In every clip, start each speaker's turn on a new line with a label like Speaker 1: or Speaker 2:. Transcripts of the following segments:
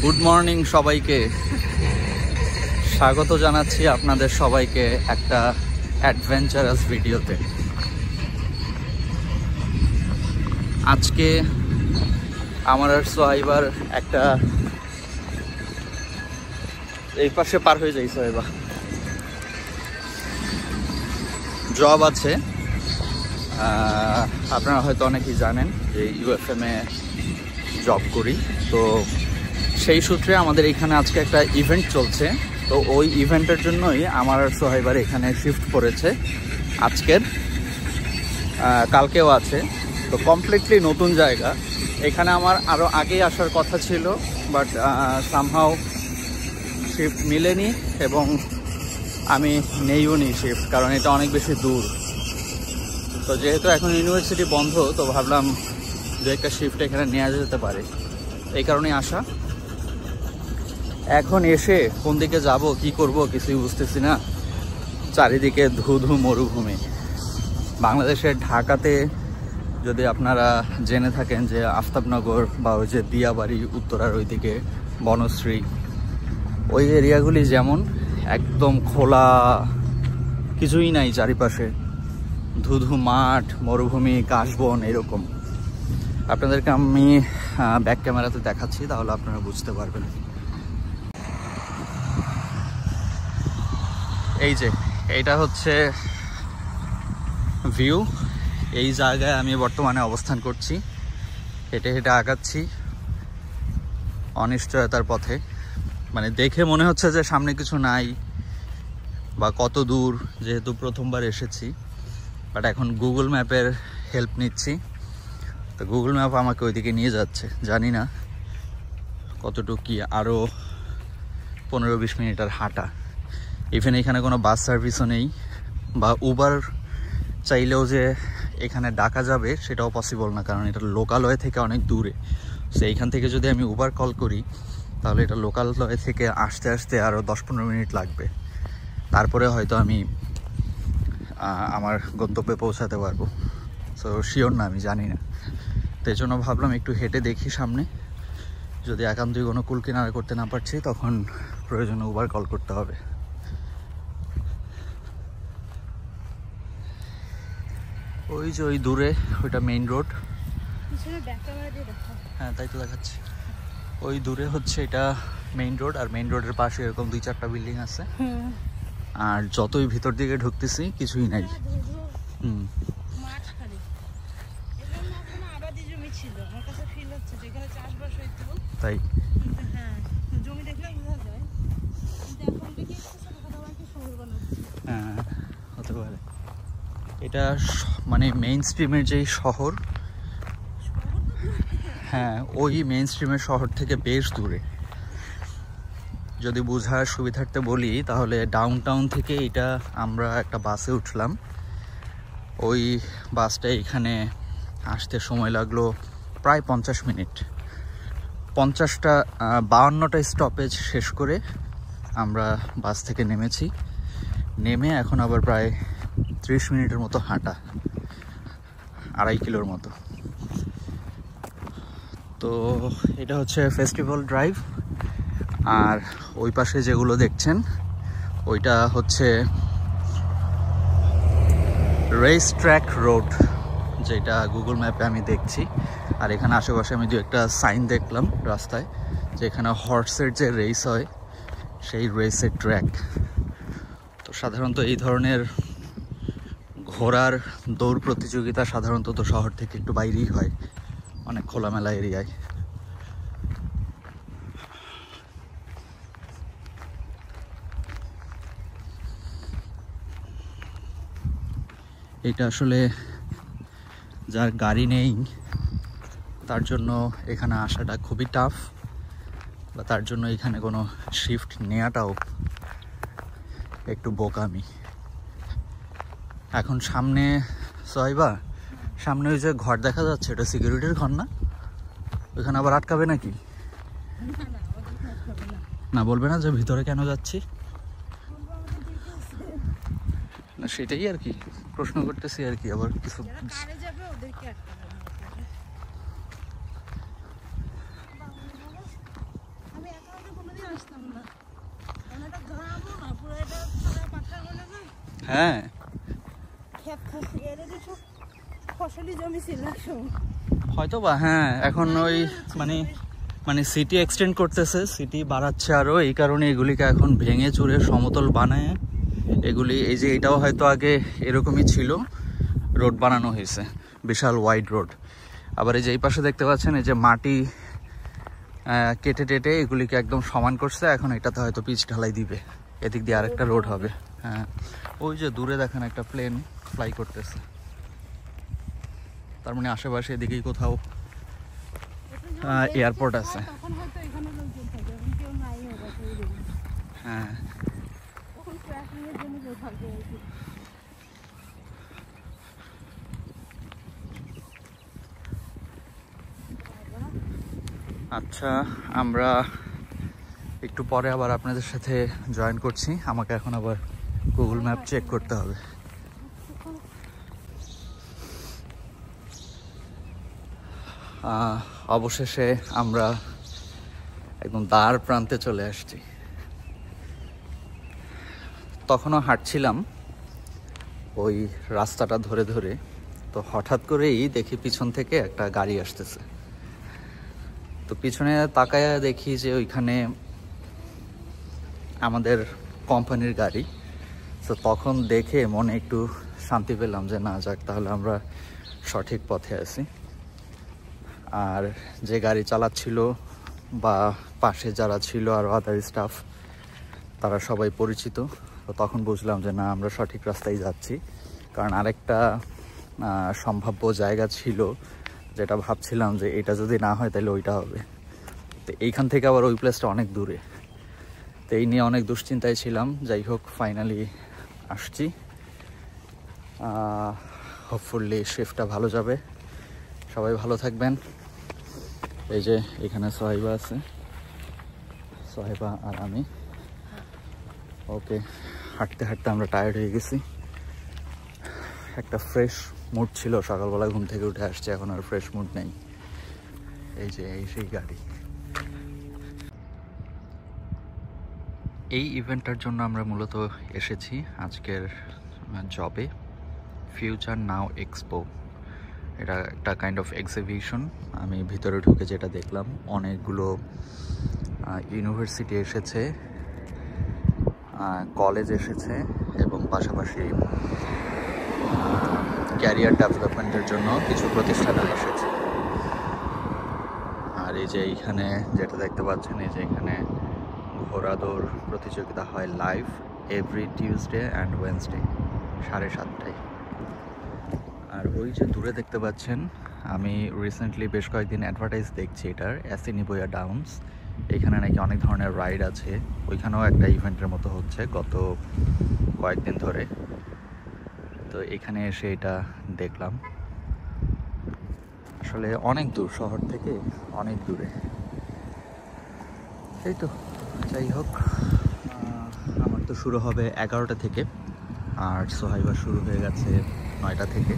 Speaker 1: Good morning সবাইকে, স্বাগত জানাচ্ছি আপনাদের সবাইকে একটা অ্যাডভেঞ্চারাস ভিডিওতে। আজকে আমার আর সোহাইবার একটা এই পাশে পার হয়ে যাই। সোহাইবা জব আছে, আপনারা হয়তো অনেকেই জানেন যে UFM এ জব করি। তো সেই সূত্রে আমাদের এখানে আজকে একটা ইভেন্ট চলছে। তো ওই ইভেন্টের জন্যই আমার আর সোহাইবার এখানে শিফট করেছে। আজকের কালকেও আছে, তো কমপ্লিটলি নতুন জায়গা। এখানে আমার আরও আগেই আসার কথা ছিল, বাট সামহাও শিফট মিলেনি এবং আমি নেইওনি শিফট, কারণ এটা অনেক বেশি দূর। তো যেহেতু এখন ইউনিভার্সিটি বন্ধ, তো ভাবলাম দু একটা শিফট এখানে নেওয়া যেতে পারে, এই কারণেই আসা। এখন এসে কোন দিকে যাব, কি করব কিছুই বুঝতেছি না। চারিদিকে ধুধু মরুভূমি। বাংলাদেশের ঢাকাতে যদি আপনারা জেনে থাকেন যে আফতাবনগর বা ওই যে দিয়াবাড়ি উত্তরার ওইদিকে বনশ্রী, ওই এরিয়াগুলি যেমন একদম খোলা, কিছুই নাই চারিপাশে, ধুধু মাঠ, মরুভূমি, কাশবন, এরকম। আপনাদেরকে আমি ব্যাক ক্যামেরাতে দেখাচ্ছি, তাহলে আপনারা বুঝতে পারবেন। এই যে এইটা হচ্ছে ভিউ। এই জায়গায় আমি বর্তমানে অবস্থান করছি, হেঁটে হেঁটে আগাচ্ছি অনিশ্চয়তার পথে। মানে দেখে মনে হচ্ছে যে সামনে কিছু নাই বা কত দূর, যেহেতু প্রথমবার এসেছি। বাট এখন গুগল ম্যাপের হেল্প নিচ্ছি, তো গুগল ম্যাপ আমাকে ওইদিকে নিয়ে যাচ্ছে। জানি না কতটুকু কি, আরও 15-20 মিনিটের হাঁটা। ইভেন এখানে কোনো বাস সার্ভিসও নেই, বা উবার চাইলেও যে এখানে ডাকা যাবে সেটাও পসিবল না, কারণ এটা লোকালয় থেকে অনেক দূরে। সো এইখান থেকে যদি আমি উবার কল করি, তাহলে এটা লোকালয় থেকে আসতে আসতে আরও 10-15 মিনিট লাগবে। তারপরে হয়তো আমি আমার গন্তব্যে পৌঁছাতে পারবো। সো শিওর না, আমি জানি না। তো এই জন্য ভাবলাম একটু হেঁটে দেখি সামনে, যদি একান্তই কোনো কুল কিনারা করতে না পারছি, তখন প্রয়োজনে উবার কল করতে হবে। ওই যে ওই দূরে ওইটা মেইন রোড। হ্যাঁ, তাই তো দেখাচ্ছি। ওই দূরে হচ্ছে এটা মেইন রোড, আর মেইন রোডের পাশে এরকম 2-4টা বিল্ডিং আছে। আর যতই ভিতর দিকে ঢুকতেছি কিছুই নাই। তাই হ্যাঁ, হতে পারে। এটা মানে মেইন স্ট্রিমের যেই শহর, হ্যাঁ ওই মেইন স্ট্রিমের শহর থেকে বেশ দূরে। যদি বোঝার সুবিধার্থে বলি, তাহলে ডাউনটাউন থেকে এটা আমরা একটা বাসে উঠলাম। ওই বাসটা এখানে আসতে সময় লাগলো প্রায় 50 মিনিট। 52টা স্টপেজ শেষ করে আমরা বাস থেকে নেমেছি। নেমে এখন আবার প্রায় 30 মিনিটের মতো হাঁটা, 2.5 কিলোর মতো। তো এটা হচ্ছে ফেস্টিভ্যাল ড্রাইভ। আর ওই পাশে যেগুলো দেখছেন, ওইটা হচ্ছে রেস ট্র্যাক রোড, যেটা গুগল ম্যাপে আমি দেখছি। আর এখানে আশেপাশে আমি 2-একটা সাইন দেখলাম রাস্তায়, যে এখানে হর্সের যে রেস হয়, সেই রেসের ট্র্যাক। তো সাধারণত এই ধরনের ঘোড়ার দৌড় প্রতিযোগিতা সাধারণত তো শহর থেকে একটু বাইরেই হয়, অনেক খোলামেলা এরিয়ায়। এটা আসলে যার গাড়ি নেই তার জন্য এখানে আসাটা খুবই টাফ, বা তার জন্য এখানে কোনো শিফট নেওয়াটাও একটু বোকামি। এখন সামনে সোহাইবা, সামনে ওই যে ঘর দেখা যাচ্ছে, এটা সিকিউরিটির ঘর না? ওইখানে আবার আটকাবে নাকি? না, বলবে না যে ভিতরে কেন যাচ্ছি? না, সেটাই আর কি প্রশ্ন করতেছি আর কি। আবার কিছু হ্যাঁ
Speaker 2: ফসলি জমি ছিল
Speaker 1: হয়তো বা। হ্যাঁ এখন ওই মানে সিটি এক্সটেন্ড করতেছে, সিটি বাড়াচ্ছে আরো, এই কারণে এগুলিকে এখন ভেঙে চুরে সমতল বানায় এগুলি, এই যে এটাও হয়তো আগে এরকমই ছিল, রোড বানানো হয়েছে, বিশাল ওয়াইড রোড। আবার এই যে এই পাশে দেখতে পাচ্ছেন এই যে মাটি কেটে টেটে এগুলিকে একদম সমান করছে, এখন এটাতে হয়তো পিচ ঢালাই দিবে, এদিক দিয়ে আরেকটা রোড হবে। হ্যাঁ ওই যে দূরে দেখেন একটা প্লেন ফ্লাই করতেছে, তার মানে আশেপাশে এদিকেই কোথাও এয়ারপোর্ট আছে। হ্যাঁ আচ্ছা, আমরা একটু পরে আবার আপনাদের সাথে জয়েন করছি, আমাকে এখন আবার গুগল ম্যাপ চেক করতে হবে। অবশেষে আমরা একদম দ্বার প্রান্তে চলে আসছি। তখনও হাঁটছিলাম ওই রাস্তাটা ধরে ধরে, তো হঠাৎ করেই দেখি পিছন থেকে একটা গাড়ি আসতেছে। তো পিছনে তাকায় দেখি যে ওইখানে আমাদের কোম্পানির গাড়ি। তো তখন দেখে মনে একটু শান্তি পেলাম যে না যাক, তাহলে আমরা সঠিক পথে আছি। আর যে গাড়ি চালাচ্ছিল বা পাশে যারা ছিল আর আদার স্টাফ, তারা সবাই পরিচিত। তো তখন বুঝলাম যে না, আমরা সঠিক রাস্তায় যাচ্ছি। কারণ আরেকটা সম্ভাব্য জায়গা ছিল যেটা ভাবছিলাম যে এটা যদি না হয় তাহলে ওইটা হবে। তো এইখান থেকে আবার ওই প্লেসটা অনেক দূরে, তো এই নিয়ে অনেক দুশ্চিন্তায় ছিলাম। যাই হোক ফাইনালি আসছি, হোপফুলি শিফটটা ভালো যাবে। সবাই ভালো থাকবেন। এই যে এখানে সোহাইবা আছে, সোহাইবা আর আমি। ওকে, হাঁটতে হাঁটতে আমরা টায়ার্ড হয়ে গেছি। একটা ফ্রেশ মুড ছিল, সকালবেলা ঘুম থেকে উঠে আসছে, এখন আর ফ্রেশ মুড নেই। এই যে এই সেই গাড়ি। এই ইভেন্টটার জন্য আমরা মূলত এসেছি আজকের জবে, ফিউচার নাও এক্সপো। এটা একটা কাইন্ড অফ এক্সিবিশন। আমি ভিতরে ঢুকে যেটা দেখলাম, অনেকগুলো ইউনিভার্সিটি এসেছে, কলেজ এসেছে, এবং পাশাপাশি ক্যারিয়ার ডেভেলপমেন্টের জন্য কিছু প্রতিষ্ঠান এসেছে। আর এই যে এইখানে যেটা দেখতে পাচ্ছেন, এই যে এখানে ঘোড়া দৌড় প্রতিযোগিতা হয় live every Tuesday and Wednesday 7:30টায়। আর ওই যে দূরে দেখতে পাচ্ছেন, আমি রিসেন্টলি বেশ কয়েকদিন অ্যাডভার্টাইজ দেখছি এটার, অ্যাসিনিবোয়া ডাউনস। এখানে নাকি অনেক ধরনের রাইড আছে, ওইখানেও একটা ইভেন্টের মতো হচ্ছে গত কয়েকদিন ধরে। তো এখানে এসে এটা দেখলাম। আসলে অনেক দূর, শহর থেকে অনেক দূরে। এই তো যাই হোক, আমার তো শুরু হবে 11টা থেকে, আর সোহাইবা শুরু হয়ে গেছে 9টা থেকে।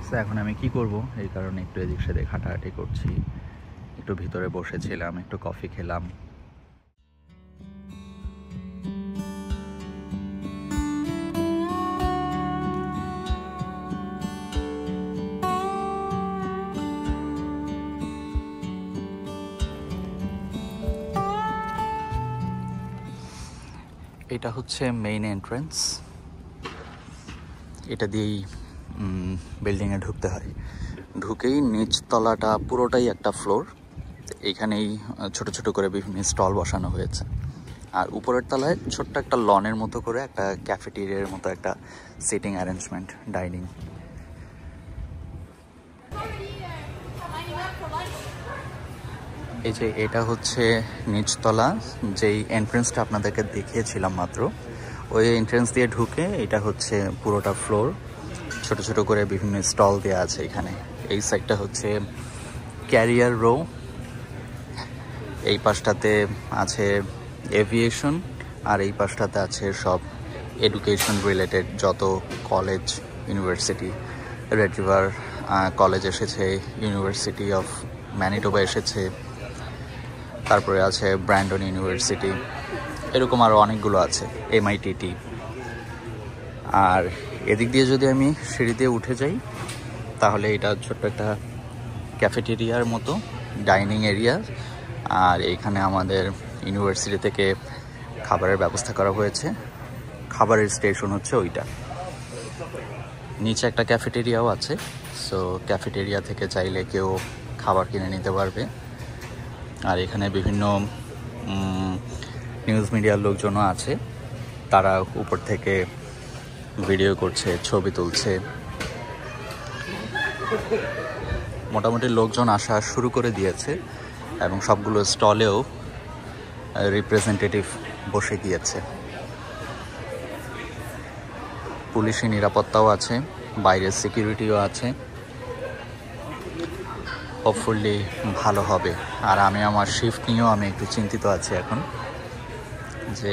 Speaker 1: তো এখন আমি কি করব, এই কারণে একটু এদিক সেদিক হাঁটাহাঁটি করছি, একটু ভিতরে বসেছিলাম, একটু কফি খেলাম। এটা হচ্ছে মেইন এন্ট্রান্স, এটা দিয়েই বিল্ডিংয়ে ঢুকতে হয়। ঢুকেই নিচতলাটা পুরোটাই একটা ফ্লোর, এইখানেই ছোট ছোট করে বিভিন্ন স্টল বসানো হয়েছে। আর উপরের তলায় ছোট্ট একটা লনের মতো করে একটা ক্যাফেটেরিয়ার মতো একটা সিটিং অ্যারেঞ্জমেন্ট, ডাইনিং। এই যে এটা হচ্ছে নিচতলা, যেই এন্ট্রেন্সটা আপনাদেরকে দেখিয়েছিলাম মাত্র, ওই এন্ট্রেন্স দিয়ে ঢুকে এটা হচ্ছে পুরোটা ফ্লোর, ছোট ছোট করে বিভিন্ন স্টল দেওয়া আছে এখানে। এই সাইডটা হচ্ছে ক্যারিয়ার রো, এই পাশটাতে আছে এভিয়েশন, আর এই পাশটাতে আছে সব এডুকেশন রিলেটেড যত college, university. Red river college এসেছে, ইউনিভার্সিটি অফ ম্যানিটোবা এসেছে, তারপরে আছে ব্র্যান্ডন ইউনিভার্সিটি, এরকম আরও অনেকগুলো আছে, MITT। আর এদিক দিয়ে যদি আমি সিঁড়ি দিয়ে উঠে যাই তাহলে এটা ছোট্ট একটা ক্যাফেটেরিয়ার মতো ডাইনিং এরিয়া। আর এখানে আমাদের ইউনিভার্সিটি থেকে খাবারের ব্যবস্থা করা হয়েছে, খাবারের স্টেশন হচ্ছে ওইটা। নিচে একটা ক্যাফেটেরিয়াও আছে, সো ক্যাফেটেরিয়া থেকে চাইলে কেউ খাবার কিনে নিতে পারবে। আর এখানে বিভিন্ন নিউজ মিডিয়ার লোকজনও আছে, তারা উপর থেকে ভিডিও করছে, ছবি তুলছে। মোটামুটি লোকজন আসা শুরু করে দিয়েছে এবং সবগুলো স্টলেও রিপ্রেজেন্টেটিভ বসে গিয়েছে। পুলিশি নিরাপত্তাও আছে, বাইরের সিকিউরিটিও আছে। হোপফুলি ভালো হবে। আর আমি আমার শিফট নিয়েও আমি একটু চিন্তিত আছি এখন, যে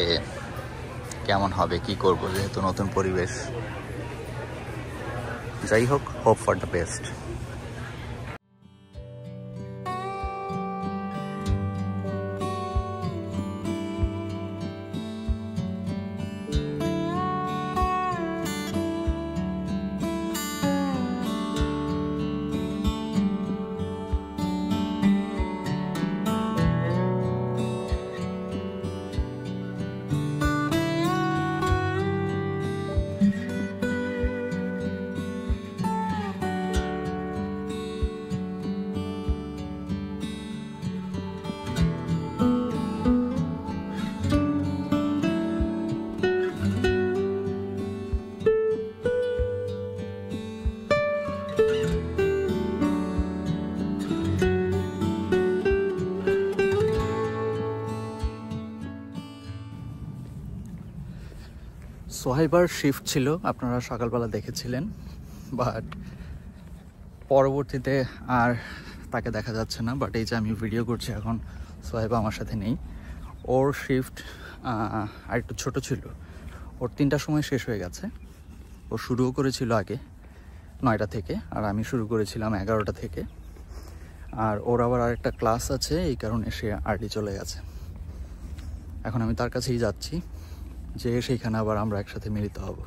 Speaker 1: কেমন হবে, কি করব, যেহেতু নতুন পরিবেশ। যাই হোক, হোপ ফর দ্য বেস্ট। সোহাইবার শিফট ছিল, আপনারা সকালবেলা দেখেছিলেন, বাট পরবর্তীতে আর তাকে দেখা যাচ্ছে না। বাট এই যে আমি ভিডিও করছি এখন, সোহাইবা আমার সাথে নেই। ওর শিফট আর একটু ছোটো ছিল, ওর 3টার সময় শেষ হয়ে গেছে। ও শুরুও করেছিল আগে 9টা থেকে, আর আমি শুরু করেছিলাম 11টা থেকে। আর ওর আবার আরেকটা ক্লাস আছে, এই কারণে সে আর্লি চলে গেছে। এখন আমি তার কাছেই যাচ্ছি, যে সেইখানে আবার আমরা একসাথে মিলিত হব।